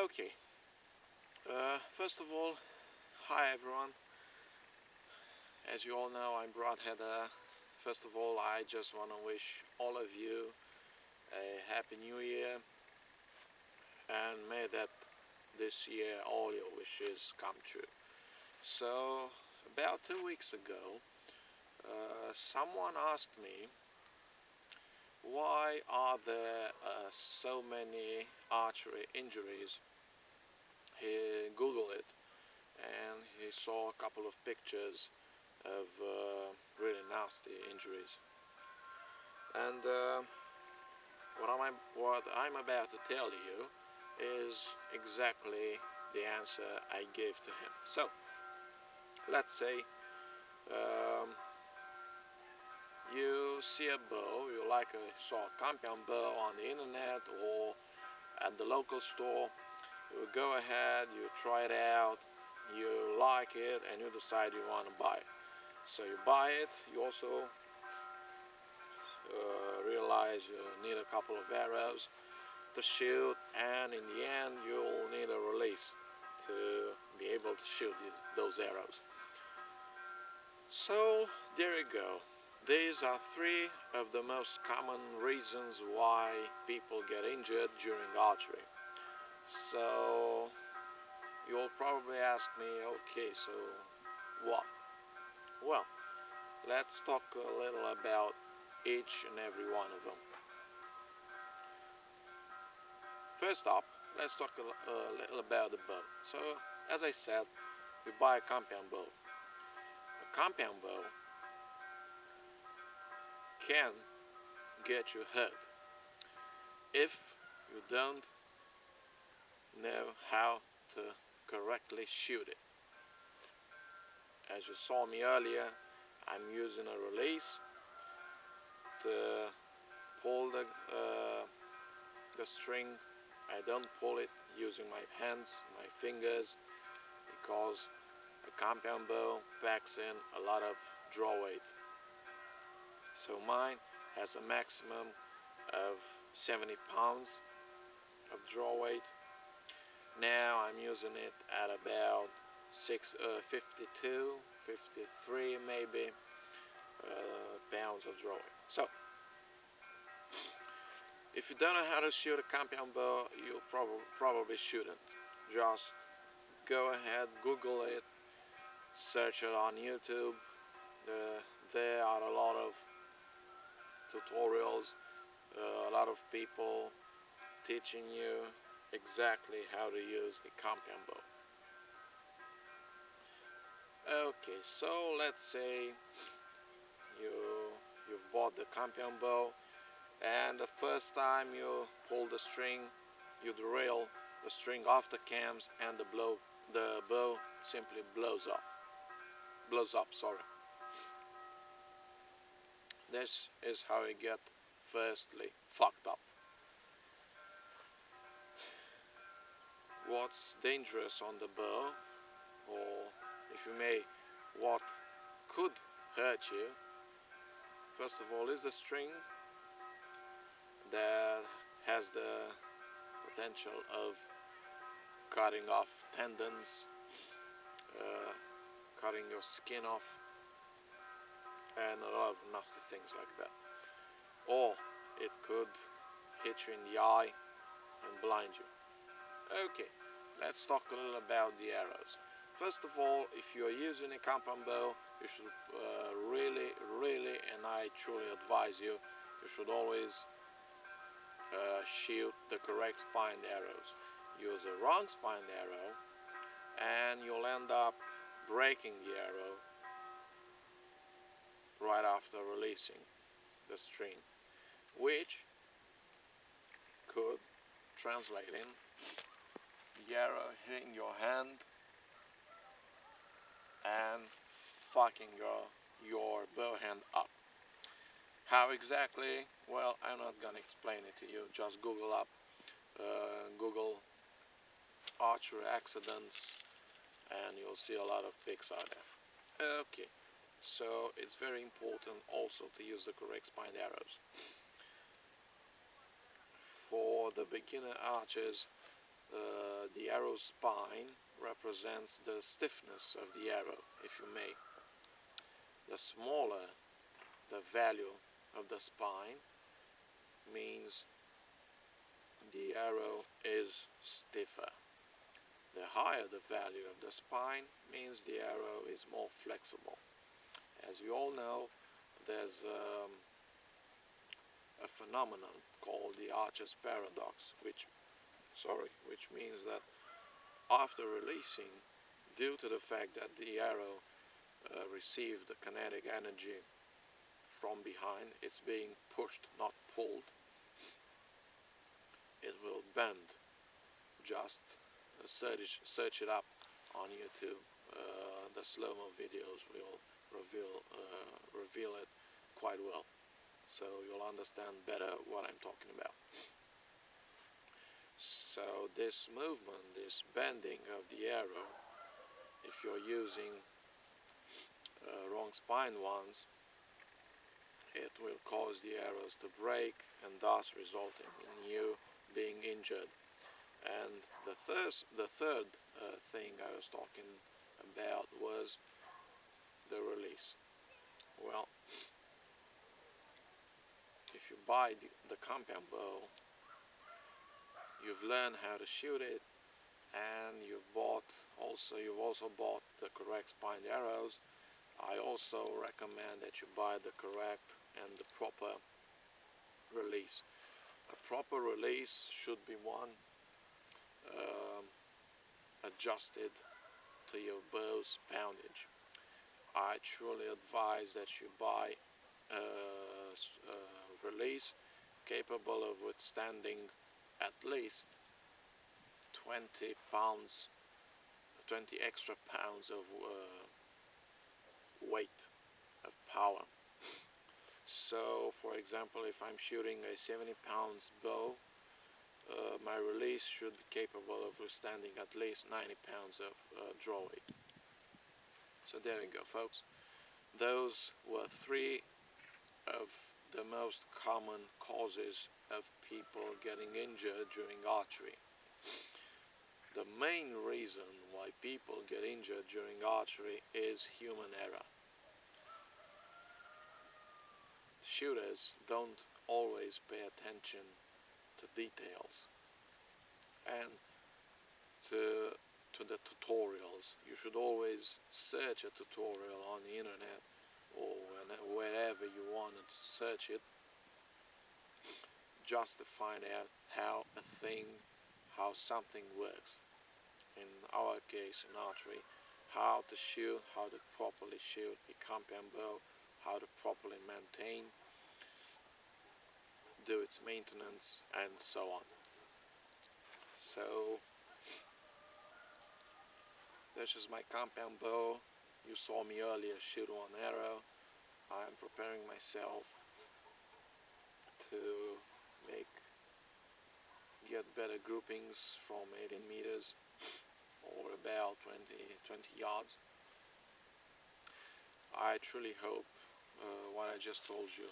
Okay, first of all, hi everyone. As you all know, I'm Broadheader. First of all, I just want to wish all of you a happy new year, and may that this year all your wishes come true. So, about 2 weeks ago, someone asked me, why are there so many archery injuries? He googled it and he saw a couple of pictures of really nasty injuries. And what I'm about to tell you is exactly the answer I gave to him. So, let's say you see a bow, you saw a compound bow on the internet or at the local store. You go ahead, you try it out, you like it, and you decide you want to buy it. So you buy it, you also realize you need a couple of arrows to shoot, and in the end you'll need a release to be able to shoot those arrows. So there you go. These are 3 of the most common reasons why people get injured during archery. So you'll probably ask me, okay, so what? Well, let's talk a little about each and every one of them. First up, let's talk a little about the bow. So, as I said, you buy a compound bow. A compound bow can get you hurt if you don't know how to correctly shoot it. As you saw me earlier, I'm using a release to pull the string. I don't pull it using my hands, my fingers, because a compound bow packs in a lot of draw weight. So mine has a maximum of 70 pounds of draw weight. Now I'm using it at about 52, 53 maybe pounds of draw weight. So, if you don't know how to shoot a compound bow, you probably shouldn't. Just go ahead, Google it, search it on YouTube. There are a lot of tutorials, a lot of people teaching you exactly how to use a compound bow. Okay, so let's say you've bought the compound bow, and the first time you pull the string, you derail the string off the cams, and the bow simply blows up. This is how you get firstly fucked up. What's dangerous on the bow, or if you may, what could hurt you, first of all, is the string that has the potential of cutting off tendons, cutting your skin off, and a lot of nasty things like that. Or it could hit you in the eye and blind you. Okay, let's talk a little about the arrows. First of all, if you're using a compound bow, you should really, and I truly advise you, you should always shoot the correct spined arrows. Use a wrong spined arrow and you'll end up breaking the arrow right after releasing the string, which could translate in the arrow hitting your hand and fucking your bow hand up. How exactly? Well, I'm not gonna explain it to you. Just Google Google archery accidents, and you'll see a lot of pics out there. Okay, so it's very important also to use the correct spined arrows. For the beginner archers, the arrow spine represents the stiffness of the arrow, if you may. The smaller the value of the spine means the arrow is stiffer. The higher the value of the spine means the arrow is more flexible. As you all know, there's a phenomenon called the archer's paradox, which means that after releasing, due to the fact that the arrow received the kinetic energy from behind, it's being pushed, not pulled, it will bend. Just search it up on YouTube. The slow-mo videos will reveal it quite well, so you'll understand better what I'm talking about. So this movement, this bending of the arrow, if you're using wrong spine ones, it will cause the arrows to break and thus resulting in you being injured. And the third thing I was talking about was the release. Well, if you buy the compound bow, you've learned how to shoot it, and you've also bought the correct spined arrows. I also recommend that you buy the correct and the proper release. A proper release should be one adjusted to your bow's poundage. I truly advise that you buy a release capable of withstanding at least 20 extra pounds of weight, of power. So, for example, if I'm shooting a 70 pounds bow, my release should be capable of withstanding at least 90 pounds of draw weight. So there we go, folks. Those were three of the most common causes of people getting injured during archery. The main reason why people get injured during archery is human error. Shooters don't always pay attention to details and to the tutorials. You should always search a tutorial on the internet or wherever you want to search it, just to find out how something works. In our case, in archery, how to properly shoot a compound bow, how to properly maintain, do its maintenance, and so on. So this is my compound bow. You saw me earlier shoot one arrow. I'm preparing myself to get better groupings from 18 meters or about 20 yards. I truly hope what I just told you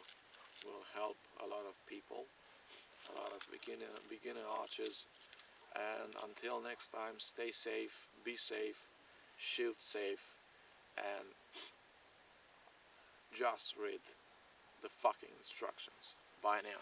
will help a lot of people, a lot of beginner archers. And until next time, stay safe, be safe, shoot safe, and just read the fucking instructions. Bye now.